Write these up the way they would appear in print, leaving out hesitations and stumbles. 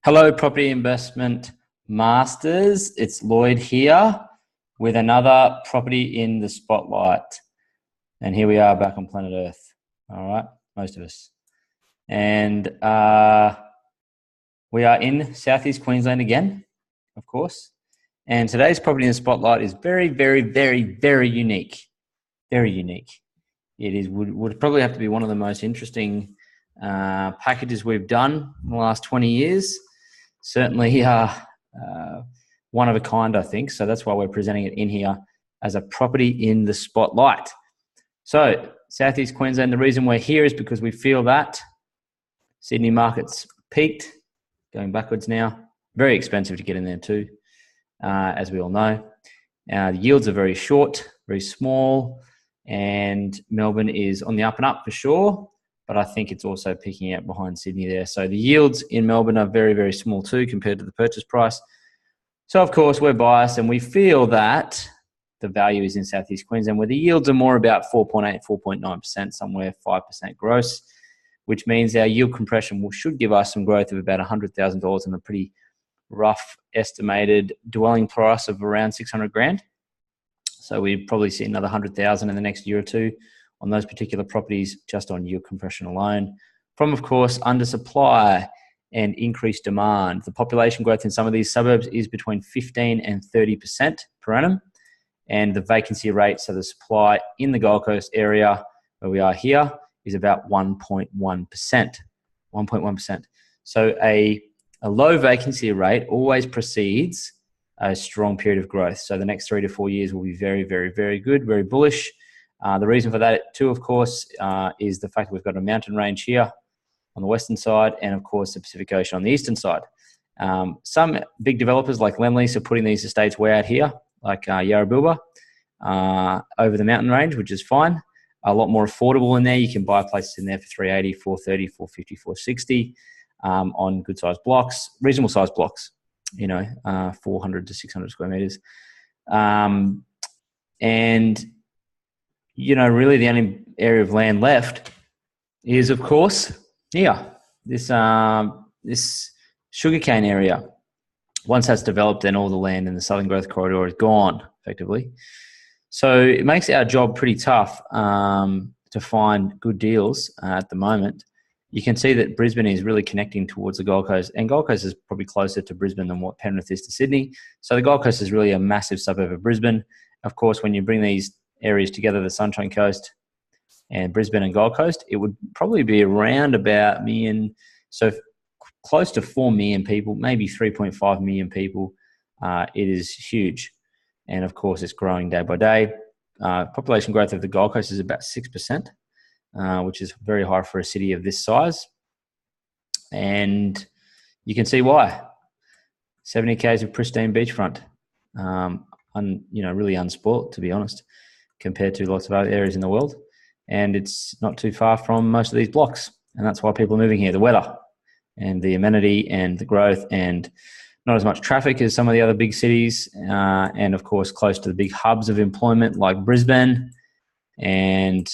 Hello, property investment masters. It's Lloyd here with another property in the spotlight. And here we are back on planet Earth. All right, most of us. And we are in Southeast Queensland again, of course. And today's property in the spotlight is very, very, very, very unique. Very unique. It would probably have to be one of the most interesting packages we've done in the last 20 years. Certainly one of a kind, I think. So that's why we're presenting it in here as a property in the spotlight. So Southeast Queensland, the reason we're here is because we feel that Sydney market's peaked, going backwards now. Very expensive to get in there too, as we all know. The yields are very short, very small, and Melbourne is on the up and up for sure. But I think it's also peaking out behind Sydney there. So the yields in Melbourne are very, very small too compared to the purchase price. So of course we're biased and we feel that the value is in Southeast Queensland where the yields are more about 4.8, 4.9%, somewhere 5% gross, which means our yield compression should give us some growth of about $100,000 and a pretty rough estimated dwelling price of around 600 grand. So we'd probably see another 100,000 in the next year or two on those particular properties just on yield compression alone. From, of course, undersupply and increased demand. The population growth in some of these suburbs is between 15 and 30% per annum. And the vacancy rate, so the supply in the Gold Coast area where we are here, is about 1.1%. 1.1%. So a low vacancy rate always precedes a strong period of growth. So the next 3 to 4 years will be very, very, very good, very bullish. The reason for that too, of course, is the fact that we've got a mountain range here on the western side and, of course, the Pacific Ocean on the eastern side. Some big developers like Lendlease are putting these estates way out here, like Yarrabilba, over the mountain range, which is fine. A lot more affordable in there. You can buy places in there for 380, 430, 450, 460 on good-sized blocks, reasonable-sized blocks, 400 to 600 square meters. Really the only area of land left is, of course, here, this sugarcane area. Once that's developed, then all the land in the Southern Growth Corridor is gone, effectively. So it makes our job pretty tough to find good deals at the moment. You can see that Brisbane is really connecting towards the Gold Coast, and Gold Coast is probably closer to Brisbane than what Penrith is to Sydney. So the Gold Coast is really a massive suburb of Brisbane. Of course, when you bring these areas together, the Sunshine Coast and Brisbane and Gold Coast, it would probably be around about million, so close to 4 million people, maybe 3.5 million people. It is huge. And of course, it's growing day by day. Population growth of the Gold Coast is about 6%, which is very high for a city of this size. And you can see why. 70 k's of pristine beachfront, really unspoilt, to be honest, compared to lots of other areas in the world. And it's not too far from most of these blocks. And that's why people are moving here, the weather and the amenity and the growth and not as much traffic as some of the other big cities. And of course, close to the big hubs of employment like Brisbane and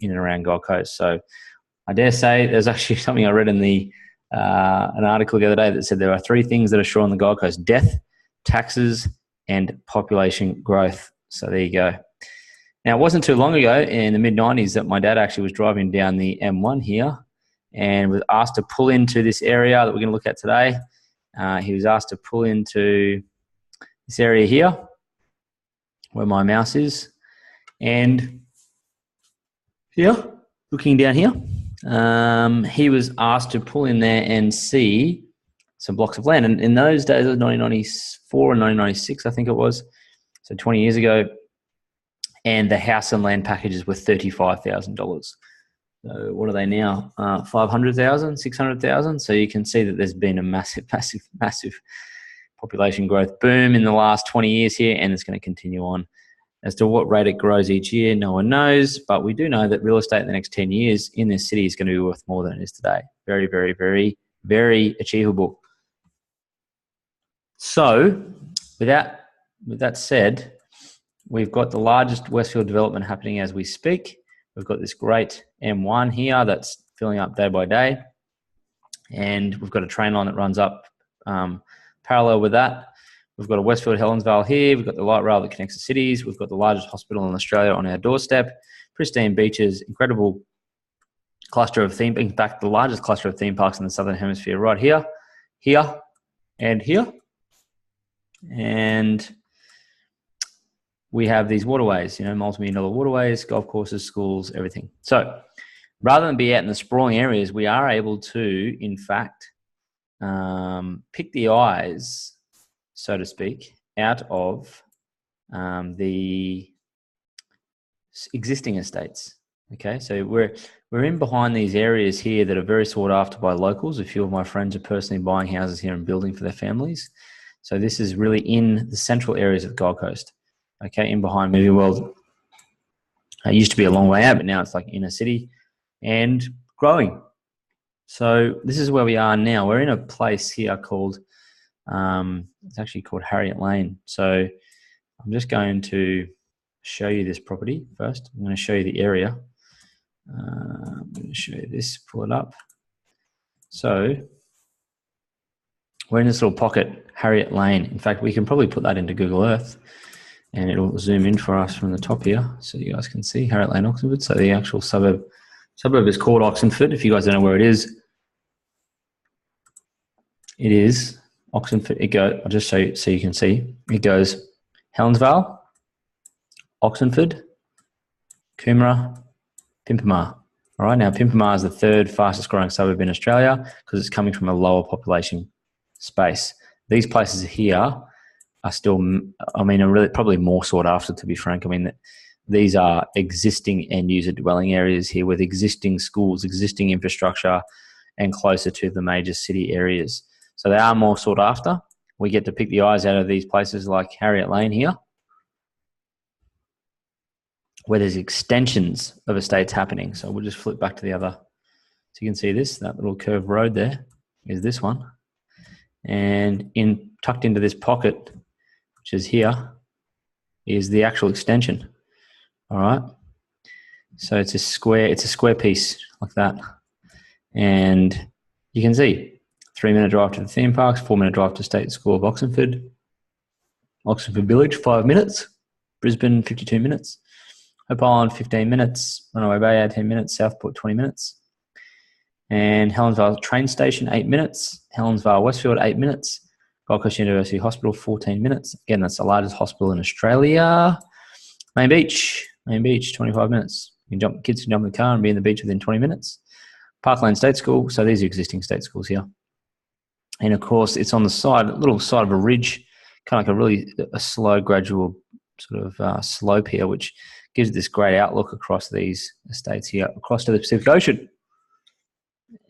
in and around Gold Coast. So I dare say there's actually something I read in an article the other day that said there are 3 things that are sure on the Gold Coast: death, taxes, and population growth. So there you go. Now, it wasn't too long ago in the mid-90s that my dad actually was driving down the M1 here and was asked to pull into this area that we're going to look at today. He was asked to pull into this area here where my mouse is. And here, looking down here, he was asked to pull in there and see some blocks of land. And in those days, it was 1994 and 1996, I think it was, so 20 years ago. And the house and land packages were $35,000. So what are they now? 500,000, 600,000. So you can see that there's been a massive, massive, massive population growth boom in the last 20 years here, and it's going to continue on. As to what rate it grows each year, no one knows, but we do know that real estate in the next 10 years in this city is going to be worth more than it is today. Very, very, very, very achievable. So with that said, we've got the largest Westfield development happening as we speak. We've got this great M1 here that's filling up day by day. And we've got a train line that runs up Parallel with that, we've got a Westfield Helensvale here. We've got the light rail that connects the cities. We've got the largest hospital in Australia on our doorstep. Pristine beaches, incredible cluster of theme. In fact, the largest cluster of theme parks in the Southern Hemisphere, right here, here, and here. And we have these waterways, multi-million-dollar waterways, golf courses, schools, everything. So rather than be out in the sprawling areas, we are able to, in fact, pick the eyes, so to speak, out of the existing estates. Okay, so we're in behind these areas here that are very sought after by locals. A few of my friends are personally buying houses here and building for their families. So this is really in the central areas of the Gold Coast. Okay, in behind Movie World. It used to be a long way out, but now it's like inner city and growing. So this is where we are now. We're in a place here called, it's actually called Harriet Lane. So I'm just going to show you this property first. I'm going to show you the area. I'm going to show you this, pull it up. So we're in this little pocket, Harriet Lane. In fact, we can probably put that into Google Earth and it'll zoom in for us from the top here so you guys can see Harriet Lane, Oxenford. So the actual suburb is called Oxenford. If you guys don't know where it is Oxenford. I'll just show you so you can see. It goes Helensvale, Oxenford, Coomera, Pimpamar. All right, now Pimpamar is the third fastest growing suburb in Australia because it's coming from a lower population space. These places here are still, are really probably more sought after, to be frank. These are existing end user dwelling areas here with existing schools, existing infrastructure, and closer to the major city areas. So they are more sought after. We get to pick the eyes out of these places like Harriet Lane here, where there's extensions of estates happening. So we'll just flip back to the other. So you can see that little curved road there is this one. And tucked into this pocket, which is here, is the actual extension. All right. So it's a square piece like that. And you can see 3-minute drive to the theme parks, 4-minute drive to State School of Oxenford. Oxenford Village, 5 minutes. Brisbane, 52 minutes. Hope Island, 15 minutes. Runaway Bay, 10 minutes. Southport, 20 minutes. And Helensvale train station, 8 minutes. Helensvale Westfield, 8 minutes. Gold Coast University Hospital, 14 minutes. Again, that's the largest hospital in Australia. Main Beach, 25 minutes. Kids can jump in the car and be in the beach within 20 minutes. Parkland State School, so these are existing state schools here. And of course, it's on the side, little side of a ridge, kind of like a slow, gradual sort of slope here, which gives this great outlook across these estates here, across to the Pacific Ocean.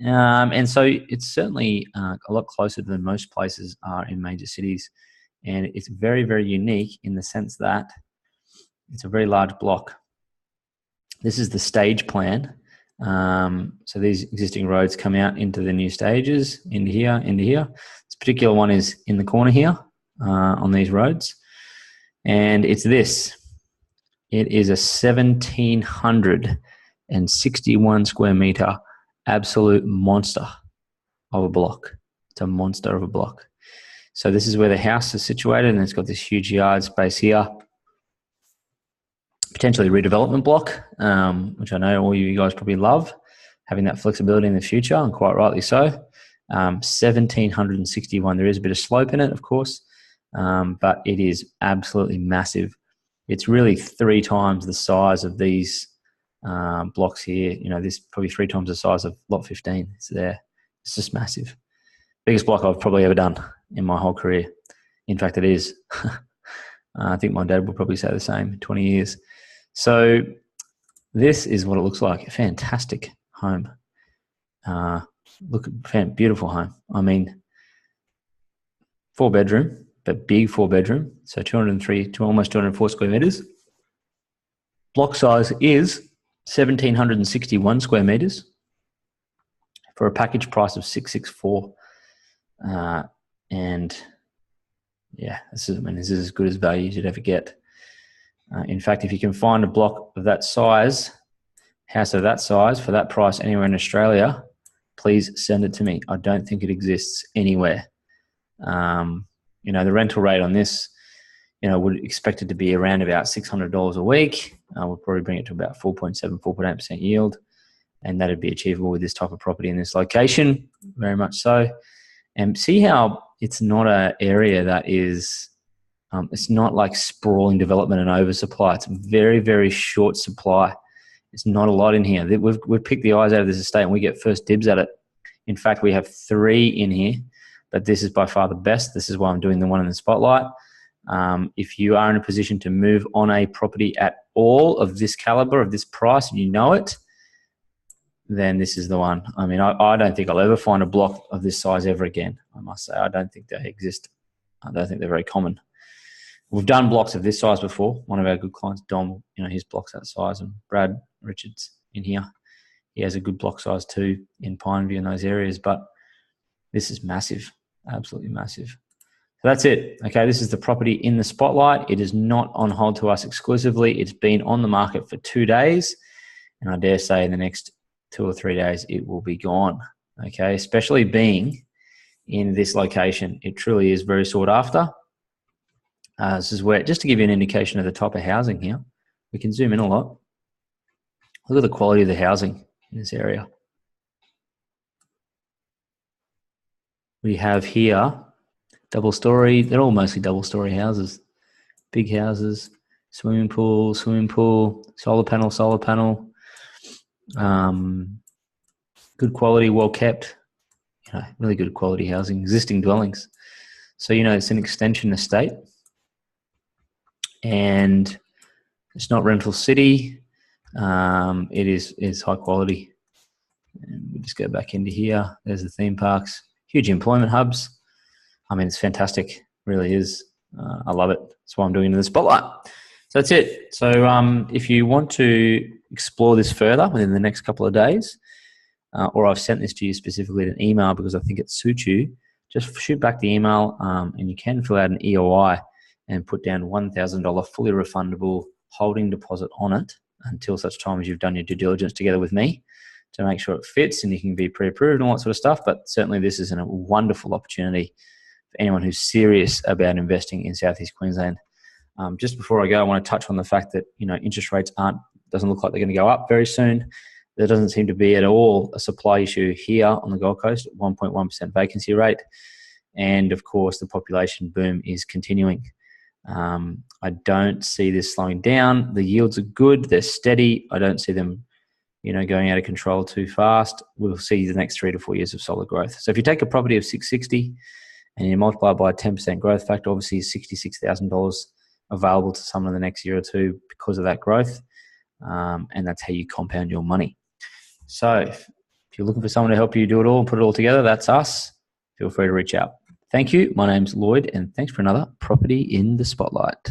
And so it's certainly a lot closer than most places are in major cities. And it's very, very unique in the sense that it's a very large block. This is the stage plan. So these existing roads come out into the new stages, into here. This particular one is in the corner here on these roads. And it's this. It is a 1,761 square metre absolute monster of a block. It's a monster of a block. So this is where the house is situated, and it's got this huge yard space here. Potentially redevelopment block, which I know all you guys probably love, having that flexibility in the future, and quite rightly so. 1,761. There is a bit of slope in it, of course, but it is absolutely massive. It's really 3 times the size of these blocks here. This is probably 3 times the size of lot 15. It's there. It's just massive. Biggest block I've probably ever done in my whole career. In fact, it is. I think my dad would probably say the same, 20 years. So this is what it looks like. A fantastic home. Beautiful home. 4-bedroom, but big 4-bedroom. So 203 to almost 204 square meters. Block size is 1,761 square meters for a package price of 664. And yeah, this is as good as value as you'd ever get. In fact, if you can find a block of that size, house of that size for that price anywhere in Australia, please send it to me. I don't think it exists anywhere. You know, the rental rate on this, you know, would expect it to be around about $600 a week. We'll probably bring it to about 4.7, 4.8% yield. And that'd be achievable with this type of property in this location, very much so. And see how it's not an area that is, it's not like sprawling development and oversupply. It's very, very short supply. It's not a lot in here. We've picked the eyes out of this estate and we get first dibs at it. In fact, we have 3 in here, but this is by far the best. This is why I'm doing the one in the spotlight. If you are in a position to move on a property at all of this caliber, of this price, and you know it, then this is the one. I mean, I don't think I'll ever find a block of this size ever again, I must say. I don't think they exist. I don't think they're very common. We've done blocks of this size before. One of our good clients, Dom, you know, his block's that size, and Brad Richards in here, he has a good block size too in Pineview in those areas, but this is massive, absolutely massive. So that's it. Okay, this is the property in the spotlight. It is not on hold to us exclusively. It's been on the market for 2 days, and I dare say in the next 2 or 3 days, it will be gone. Okay, especially being in this location. It truly is very sought after. This is where, just to give you an indication of the type of housing here, we can zoom in a lot. Look at the quality of the housing in this area. We have here double story. They're all mostly double story houses. Big houses, swimming pool, solar panel. Good quality, well kept, you know, really good quality housing, existing dwellings. So, you know, it's an extension estate and it's not rental city. It is high quality. And we just go back into here. There's the theme parks, huge employment hubs. I mean, it's fantastic, really is. I love it. That's why I'm doing it in the spotlight. So that's it. So if you want to explore this further within the next couple of days, or I've sent this to you specifically in an email because I think it suits you, just shoot back the email and you can fill out an EOI and put down $1,000 fully refundable holding deposit on it until such time as you've done your due diligence together with me to make sure it fits and you can be pre-approved and all that sort of stuff. But certainly this is a wonderful opportunity for anyone who's serious about investing in Southeast Queensland. Just before I go, I want to touch on the fact that, you know, interest rates doesn't look like they're going to go up very soon. There doesn't seem to be at all a supply issue here on the Gold Coast, 1.1% vacancy rate. And of course, the population boom is continuing. I don't see this slowing down. The yields are good. They're steady. I don't see them, you know, going out of control too fast. We'll see the next 3 to 4 years of solid growth. So if you take a property of 660 and you multiply by a 10% growth factor, obviously $66,000 available to someone in the next year or two because of that growth. And that's how you compound your money. So if you're looking for someone to help you do it all and put it all together, that's us. Feel free to reach out. Thank you. My name's Lloyd, and thanks for another Property in the Spotlight.